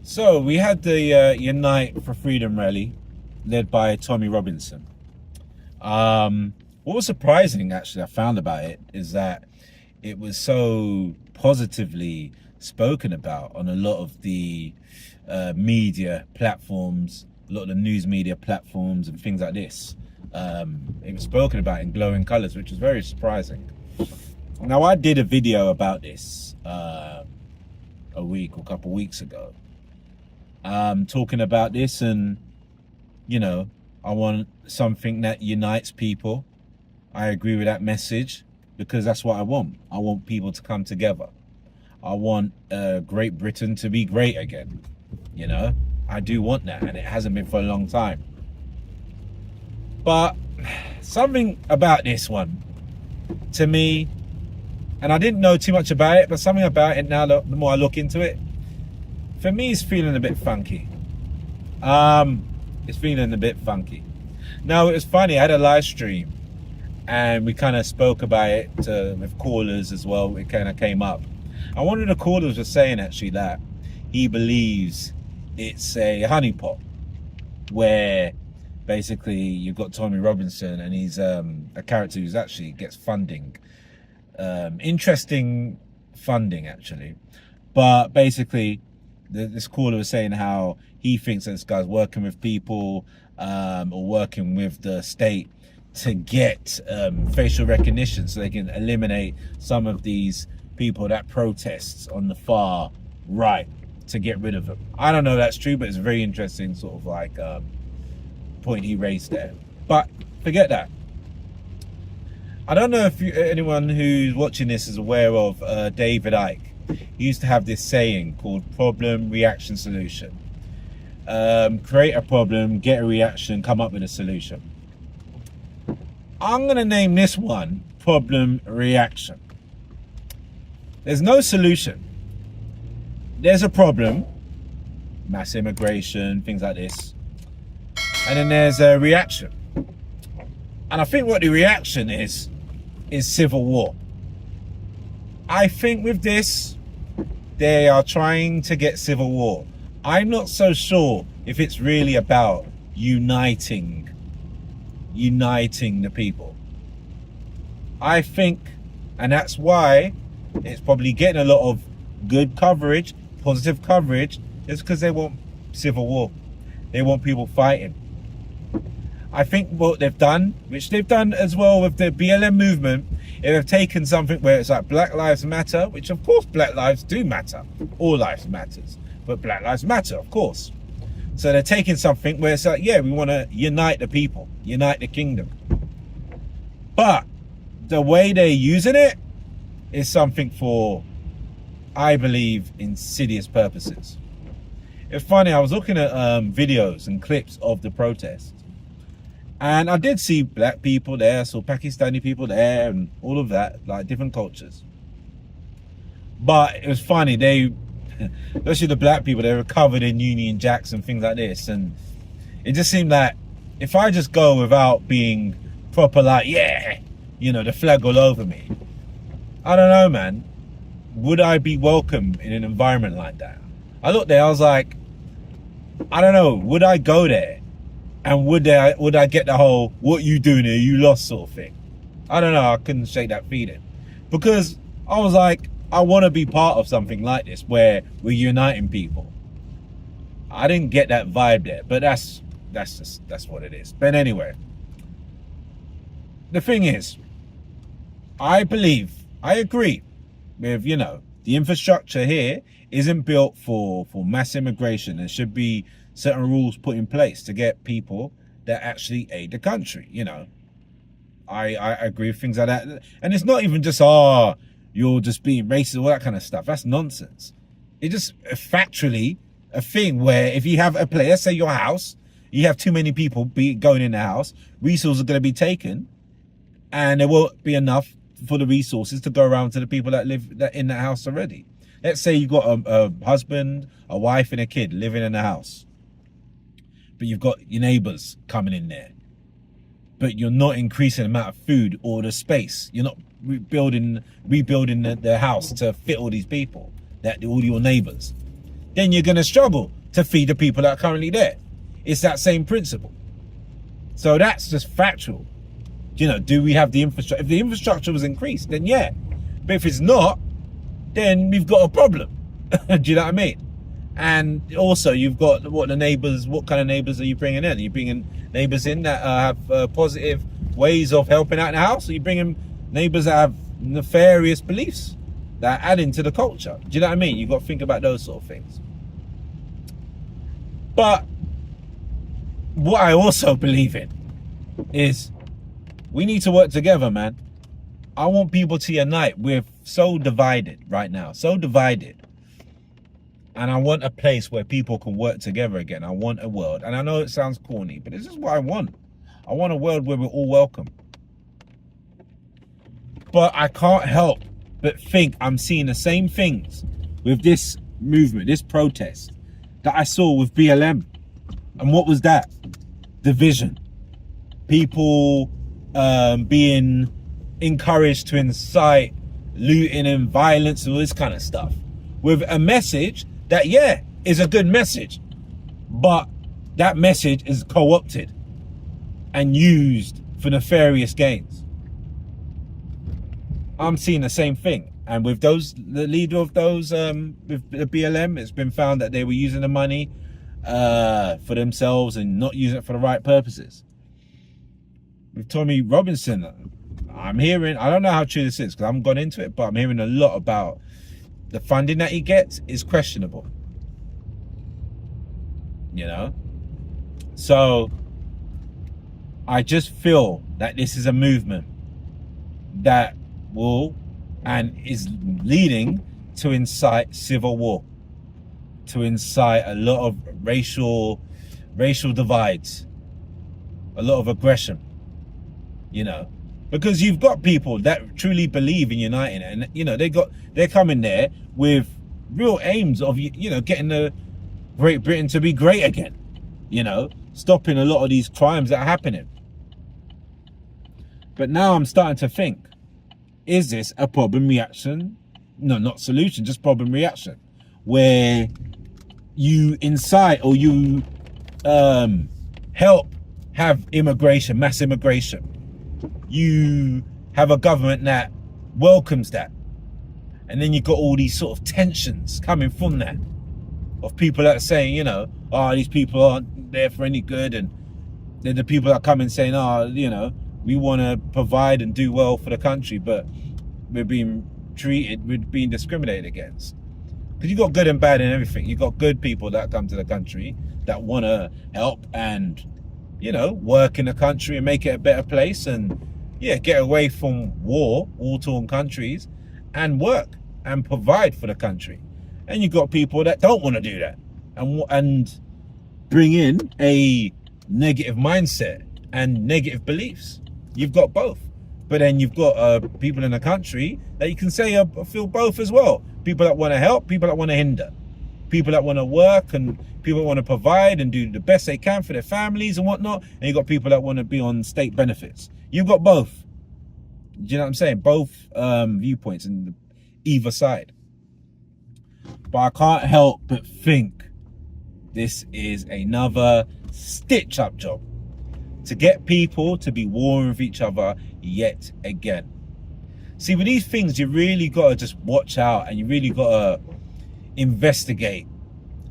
So we had the Unite for Freedom rally led by Tommy Robinson. What was surprising, actually, I found about it is that it was so positively spoken about on a lot of the media platforms, a lot of the news media platforms and things like this. It was spoken about in glowing colors, which was very surprising. Now, I did a video about this a week or a couple of weeks ago, talking about this, and you know, I want something that unites people. I agree with that message because that's what I want. I want people to come together. I want Great Britain to be great again. You know, I do want that, and it hasn't been for a long time. But something about this one, to me, and I didn't know too much about it, but something about it now, the more I look into it, for me, it's feeling a bit funky. It's feeling a bit funky. Now, it was funny, I had a live stream and we kind of spoke about it with callers as well. It kind of came up. And one of the callers was saying actually that he believes it's a honeypot, where basically you've got Tommy Robinson and he's a character who's actually gets funding. Interesting funding, actually. But basically, this caller was saying how he thinks that this guy's working with people or working with the state to get facial recognition so they can eliminate some of these people that protests on the far right, to get rid of them. I don't know if that's true, but it's a very interesting sort of like point he raised there. But forget that. I don't know if anyone who's watching this is aware of David Icke. He used to have this saying called problem, reaction, solution. Create a problem, get a reaction, come up with a solution. I'm going to name this one problem, reaction. There's no solution. There's a problem, mass immigration, things like this. And then there's a reaction. And I think what the reaction is civil war. I think with this, they are trying to get civil war. I'm not so sure if it's really about uniting the people. I think, and that's why it's probably getting a lot of good coverage, positive coverage, is because they want civil war. They want people fighting. I think what they've done, which they've done as well with the BLM movement, if they've taken something where it's like Black Lives Matter, which of course Black lives do matter, all lives matters, but Black Lives Matter, of course. So they're taking something where it's like, yeah, we want to unite the people, unite the kingdom. But the way they're using it is something for, I believe, insidious purposes. It's funny, I was looking at videos and clips of the protest, and I did see black people there, saw Pakistani people there, and all of that, like different cultures. But it was funny, they, especially the black people, they were covered in Union Jacks and things like this. And it just seemed that if I just go without being proper, like, yeah, you know, the flag all over me, I don't know, man, would I be welcome in an environment like that? I looked there, I was like, I don't know, would I go there? And would I get the whole, what you doing here, you lost sort of thing? I don't know, I couldn't shake that feeling. Because I was like, I want to be part of something like this where we're uniting people. I didn't get that vibe there, but that's what it is. But anyway, the thing is, I agree with, you know, the infrastructure here isn't built for mass immigration. There should be certain rules put in place to get people that actually aid the country, you know. I agree with things like that. And it's not even just, oh, you're just being racist, all that kind of stuff. That's nonsense. It's just factually a thing where if you have a place, let's say your house, you have too many people going in the house, resources are going to be taken, and there won't be enough for the resources to go around to the people that live in that house already. Let's say you've got a husband, a wife, and a kid living in the house, but you've got your neighbors coming in there, but you're not increasing the amount of food or the space. You're not rebuilding the house to fit all these people, all your neighbors. Then you're going to struggle to feed the people that are currently there. It's that same principle. So that's just factual. You know, do we have the infrastructure? If the infrastructure was increased, then yeah. But if it's not, then we've got a problem. Do you know what I mean? And also, you've got what kind of neighbors are you bringing in? Are you bringing neighbors in that have positive ways of helping out in the house? Or are you bringing neighbors that have nefarious beliefs that add into the culture? Do you know what I mean? You've got to think about those sort of things. But what I also believe in is we need to work together, man. I want people to unite. We're so divided right now, so divided. And I want a place where people can work together again. I want a world, and I know it sounds corny, but this is what I want. I want a world where we're all welcome. But I can't help but think I'm seeing the same things with this movement, this protest, that I saw with BLM. And what was that? Division. People being encouraged to incite looting and violence and all this kind of stuff, with a message that, yeah, is a good message, but that message is co-opted and used for nefarious gains. I'm seeing the same thing. And with the leader of those, with the BLM, it's been found that they were using the money for themselves and not using it for the right purposes. With Tommy Robinson, I'm hearing, I don't know how true this is because I haven't gone into it, but I'm hearing a lot about the funding that he gets is questionable. You know? So I just feel that this is a movement that will and is leading to incite civil war, to incite a lot of racial divides, a lot of aggression, you know, because you've got people that truly believe in uniting, and you know they're coming there with real aims of, you know, getting the Great Britain to be great again, you know, stopping a lot of these crimes that are happening. But now I'm starting to think, is this a problem reaction? No, not solution, just problem reaction, where you incite or you help have immigration, mass immigration. You have a government that welcomes that. And then you've got all these sort of tensions coming from that, of people that are saying, you know, oh, these people aren't there for any good. And then the people that come in saying, oh, you know, we want to provide and do well for the country, but we're being discriminated against. Because you've got good and bad in everything. You've got good people that come to the country that want to help and, you know, work in the country and make it a better place and, yeah, get away from war-torn countries and work and provide for the country. And you've got people that don't want to do that and bring in a negative mindset and negative beliefs. You've got both. But then you've got people in the country that you can say feel both as well. People that want to help, people that want to hinder. People that want to work and people that want to provide and do the best they can for their families and whatnot. And you've got people that want to be on state benefits. You've got both. Do you know what I'm saying? Both viewpoints in either side. But I can't help but think this is another stitch-up job to get people to be warring with each other yet again. See, with these things, you really got to just watch out and you really got to investigate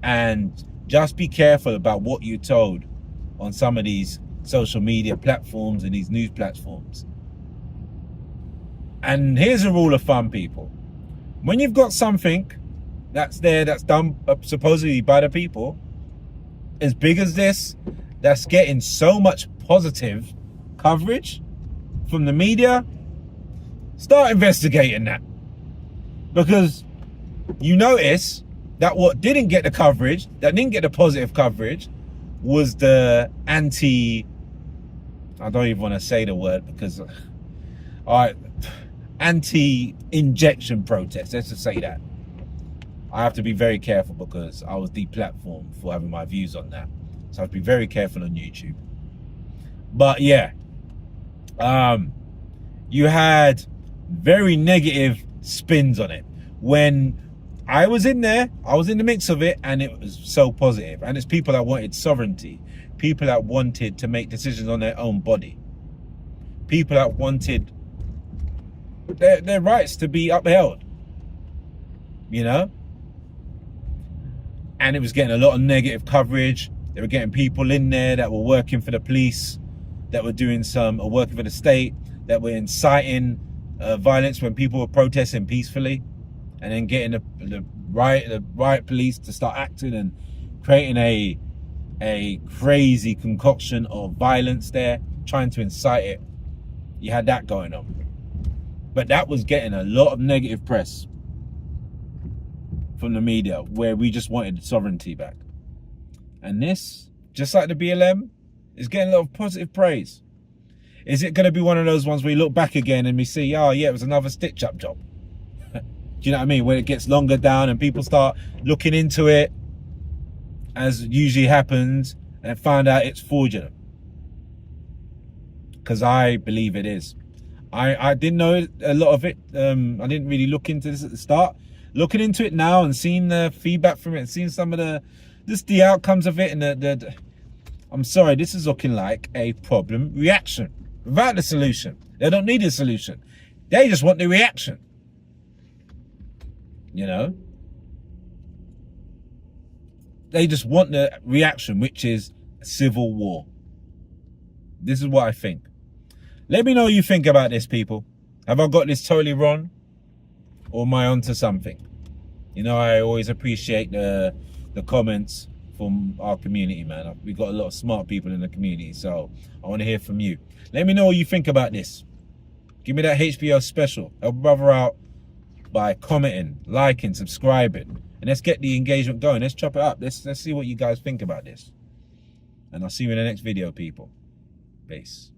and just be careful about what you're told on some of these social media platforms and these news platforms. And here's a rule of thumb, people. When you've got something that's there, that's done supposedly by the people, as big as this, that's getting so much positive coverage from the media, start investigating that. Because you notice that what didn't get the coverage, that didn't get the positive coverage, was the I don't even want to say the word because, anti-injection protest, let's just say that. I have to be very careful because I was deplatformed for having my views on that. So I have to be very careful on YouTube. But yeah, you had very negative spins on it when I was in there, I was in the mix of it, and it was so positive. And it's people that wanted sovereignty, people that wanted to make decisions on their own body, people that wanted their rights to be upheld, you know? And it was getting a lot of negative coverage. They were getting people in there that were working for the police, that were doing or working for the state, that were inciting violence when people were protesting peacefully, and then getting the riot police to start acting and creating a crazy concoction of violence there, trying to incite it. You had that going on. But that was getting a lot of negative press from the media, where we just wanted sovereignty back. And this, just like the BLM, is getting a lot of positive praise. Is it going to be one of those ones where you look back again and we see, oh yeah, it was another stitch-up job? Do you know what I mean? When it gets longer down and people start looking into it, as usually happens, and find out it's fraudulent. Because I believe it is. I didn't know a lot of it. I didn't really look into this at the start. Looking into it now and seeing the feedback from it, and seeing some of the outcomes of it, and I'm sorry, this is looking like a problem reaction without the solution. They don't need a solution. They just want the reaction. You know? They just want the reaction, which is civil war. This is what I think. Let me know what you think about this, people. Have I got this totally wrong? Or am I onto something? You know, I always appreciate the comments from our community, man. We've got a lot of smart people in the community, so I want to hear from you. Let me know what you think about this. Give me that HBO special. Help a brother out by commenting, liking, subscribing. And let's get the engagement going. Let's chop it up. Let's see what you guys think about this. And I'll see you in the next video, people. Peace.